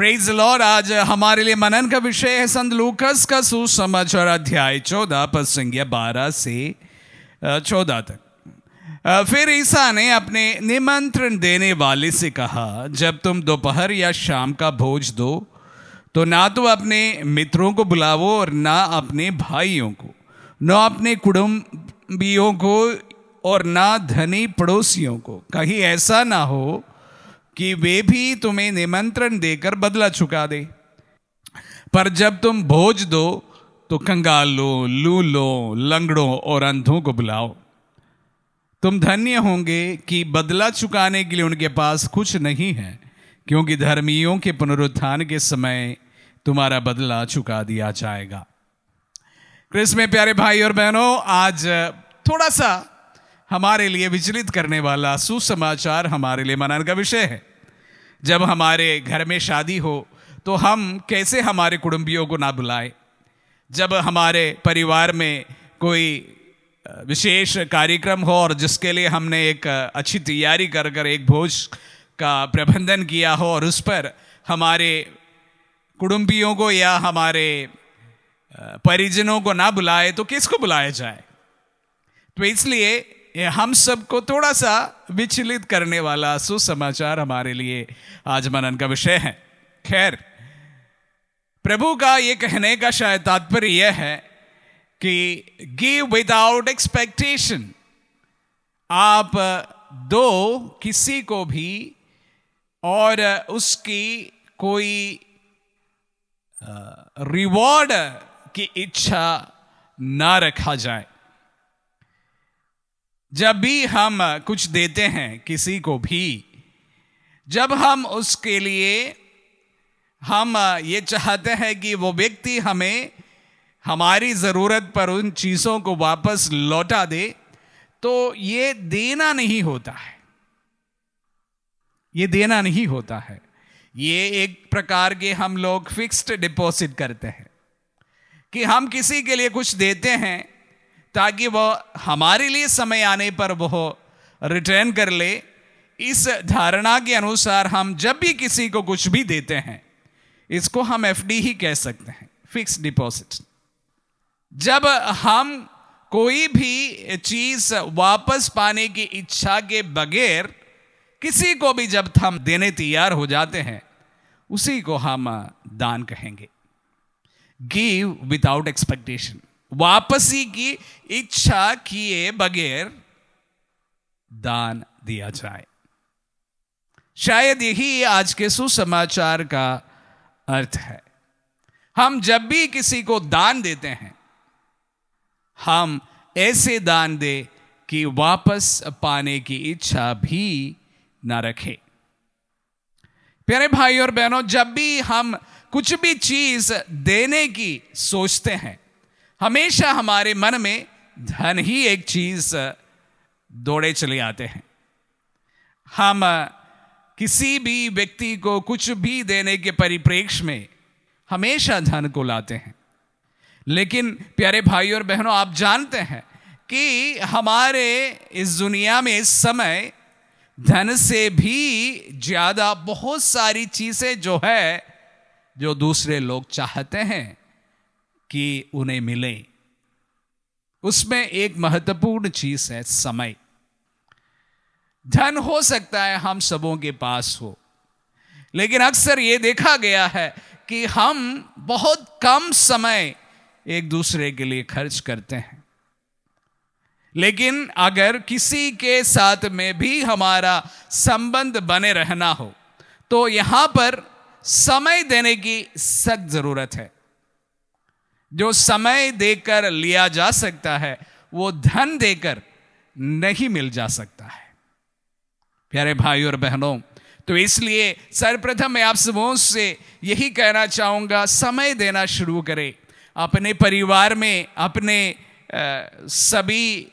Praise the Lord. आज हमारे लिए मनन का विषय है संत लूकस का सुसमाचार अध्याय 14 पद संख्या 12 से 14 तक। फिर ईसा ने अपने निमंत्रण देने वाले से कहा, जब तुम दोपहर या शाम का भोज दो तो ना तो अपने मित्रों को बुलावो और ना अपने भाइयों को, ना अपने कुटुंबियों को और ना धनी पड़ोसियों को। कहीं ऐसा ना हो कि वे भी तुम्हें निमंत्रण देकर बदला चुका दे। पर जब तुम भोज दो तो कंगालों, लूलों, लंगड़ों और अंधों को बुलाओ। तुम धन्य होंगे कि बदला चुकाने के लिए उनके पास कुछ नहीं है, क्योंकि धर्मियों के पुनरुत्थान के समय तुम्हारा बदला चुका दिया जाएगा। क्रिस्त में प्यारे भाई और बहनों, आज थोड़ा सा हमारे लिए विचलित करने वाला सुसमाचार हमारे लिए मनन का विषय है। जब हमारे घर में शादी हो तो हम कैसे हमारे कुटुंबियों को ना बुलाएं। जब हमारे परिवार में कोई विशेष कार्यक्रम हो और जिसके लिए हमने एक अच्छी तैयारी कर एक भोज का प्रबंधन किया हो और उस पर हमारे कुटुंबियों को या हमारे परिजनों को ना बुलाए तो किसको बुलाया जाए। तो इसलिए हम सबको थोड़ा सा विचलित करने वाला सुसमाचार हमारे लिए आज मनन का विषय है। खैर, प्रभु का ये कहने का शायद तात्पर्य यह है कि गिव विदाउट एक्सपेक्टेशन। आप दो किसी को भी और उसकी कोई रिवॉर्ड की इच्छा ना रखा जाए। जब भी हम कुछ देते हैं किसी को भी, जब हम उसके लिए हम ये चाहते हैं कि वो व्यक्ति हमें हमारी ज़रूरत पर उन चीज़ों को वापस लौटा दे, तो ये देना नहीं होता है। ये देना नहीं होता है। ये एक प्रकार के हम लोग फिक्स्ड डिपॉजिट करते हैं कि हम किसी के लिए कुछ देते हैं ताकि वह हमारे लिए समय आने पर वह रिटर्न कर ले। इस धारणा के अनुसार हम जब भी किसी को कुछ भी देते हैं, इसको हम एफडी ही कह सकते हैं, फिक्स डिपॉजिट। जब हम कोई भी चीज वापस पाने की इच्छा के बगैर किसी को भी जब हम देने तैयार हो जाते हैं, उसी को हम दान कहेंगे। गिव विदाउट एक्सपेक्टेशन, वापसी की इच्छा किए बगैर दान दिया जाए। शायद यही आज के सुसमाचार का अर्थ है। हम जब भी किसी को दान देते हैं, हम ऐसे दान दे कि वापस पाने की इच्छा भी ना रखे। प्यारे भाई और बहनों, जब भी हम कुछ भी चीज देने की सोचते हैं, हमेशा हमारे मन में धन ही एक चीज दौड़े चले आते हैं। हम किसी भी व्यक्ति को कुछ भी देने के परिप्रेक्ष्य में हमेशा धन को लाते हैं। लेकिन प्यारे भाई और बहनों, आप जानते हैं कि हमारे इस दुनिया में इस समय धन से भी ज्यादा बहुत सारी चीजें जो दूसरे लोग चाहते हैं कि उन्हें मिले, उसमें एक महत्वपूर्ण चीज है समय। धन हो सकता है हम सबों के पास हो, लेकिन अक्सर ये देखा गया है कि हम बहुत कम समय एक दूसरे के लिए खर्च करते हैं। लेकिन अगर किसी के साथ में भी हमारा संबंध बने रहना हो तो यहां पर समय देने की सख्त जरूरत है। जो समय देकर लिया जा सकता है, वो धन देकर नहीं मिल जा सकता है। प्यारे भाई और बहनों, तो इसलिए सर्वप्रथम मैं आप सबों से यही कहना चाहूंगा, समय देना शुरू करें। अपने परिवार में अपने सभी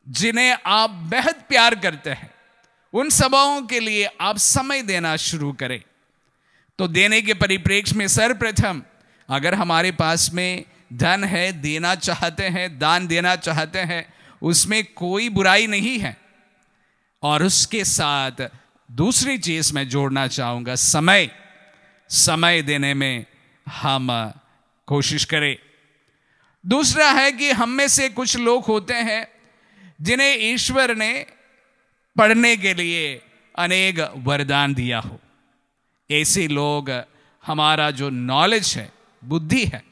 जिन्हें आप बेहद प्यार करते हैं, उन सबों के लिए आप समय देना शुरू करें। तो देने के परिप्रेक्ष्य में सर्वप्रथम, अगर हमारे पास में धन है, देना चाहते हैं, दान देना चाहते हैं, उसमें कोई बुराई नहीं है। और उसके साथ दूसरी चीज मैं जोड़ना चाहूंगा, समय। समय देने में हम कोशिश करें। दूसरा है कि हम में से कुछ लोग होते हैं जिन्हें ईश्वर ने पढ़ने के लिए अनेक वरदान दिया हो। ऐसे लोग हमारा जो नॉलेज है, बुद्धि है,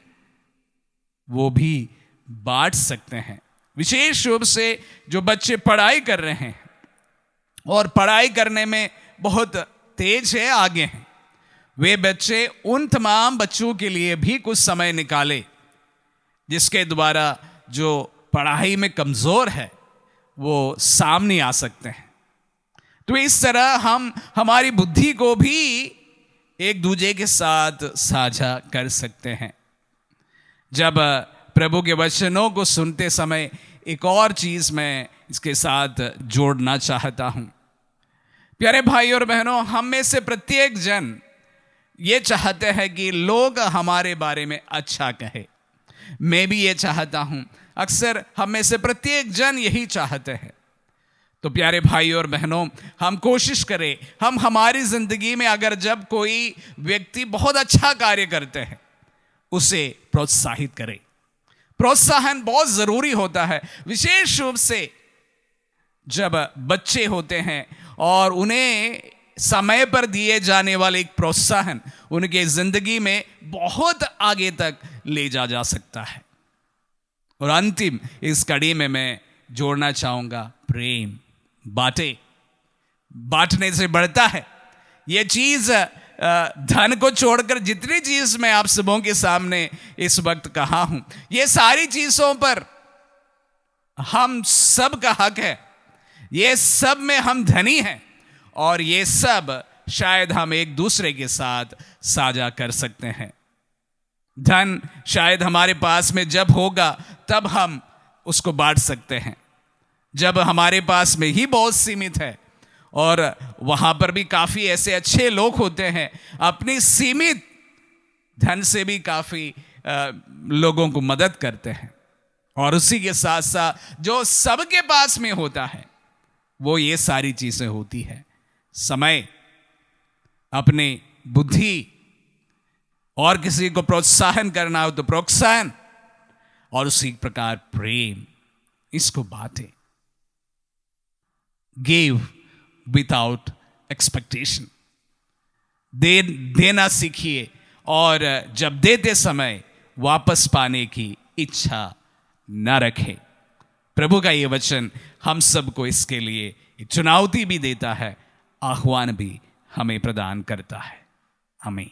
वो भी बांट सकते हैं। विशेष रूप से जो बच्चे पढ़ाई कर रहे हैं और पढ़ाई करने में बहुत तेज है, आगे हैं, वे बच्चे उन तमाम बच्चों के लिए भी कुछ समय निकाले जिसके द्वारा जो पढ़ाई में कमजोर है वो सामने आ सकते हैं। तो इस तरह हम हमारी बुद्धि को भी एक दूसरे के साथ साझा कर सकते हैं। जब प्रभु के वचनों को सुनते समय एक और चीज मैं इसके साथ जोड़ना चाहता हूं। प्यारे भाई और बहनों, हम में से प्रत्येक जन ये चाहते हैं कि लोग हमारे बारे में अच्छा कहे। मैं भी ये चाहता हूं, अक्सर हम में से प्रत्येक जन यही चाहते हैं। तो प्यारे भाई और बहनों, हम कोशिश करें, हम हमारी जिंदगी में अगर जब कोई व्यक्ति बहुत अच्छा कार्य करते हैं उसे प्रोत्साहित करें। प्रोत्साहन बहुत जरूरी होता है, विशेष रूप से जब बच्चे होते हैं और उन्हें समय पर दिए जाने वाले एक प्रोत्साहन उनके जिंदगी में बहुत आगे तक ले जा सकता है। और अंतिम इस कड़ी में मैं जोड़ना चाहूंगा प्रेम। बांटने से बढ़ता है। यह चीज धन को छोड़कर जितनी चीज मैं आप सबों के सामने इस वक्त कहा हूं, ये सारी चीजों पर हम सब का हक है। ये सब में हम धनी हैं और ये सब शायद हम एक दूसरे के साथ साझा कर सकते हैं। धन शायद हमारे पास में जब होगा तब हम उसको बांट सकते हैं। जब हमारे पास में ही बहुत सीमित है, और वहां पर भी काफी ऐसे अच्छे लोग होते हैं अपनी सीमित धन से भी काफी लोगों को मदद करते हैं। और उसी के साथ साथ जो सबके पास में होता है वो ये सारी चीजें होती है, समय, अपनी बुद्धि, और किसी को प्रोत्साहन करना हो तो प्रोत्साहन, और उसी प्रकार प्रेम। इसको बांटे। Give without expectation. देना सीखिए, और जब देते समय वापस पाने की इच्छा न रखें। प्रभु का ये वचन हम सबको इसके लिए एक चुनौती भी देता है, आह्वान भी हमें प्रदान करता है। आमीन।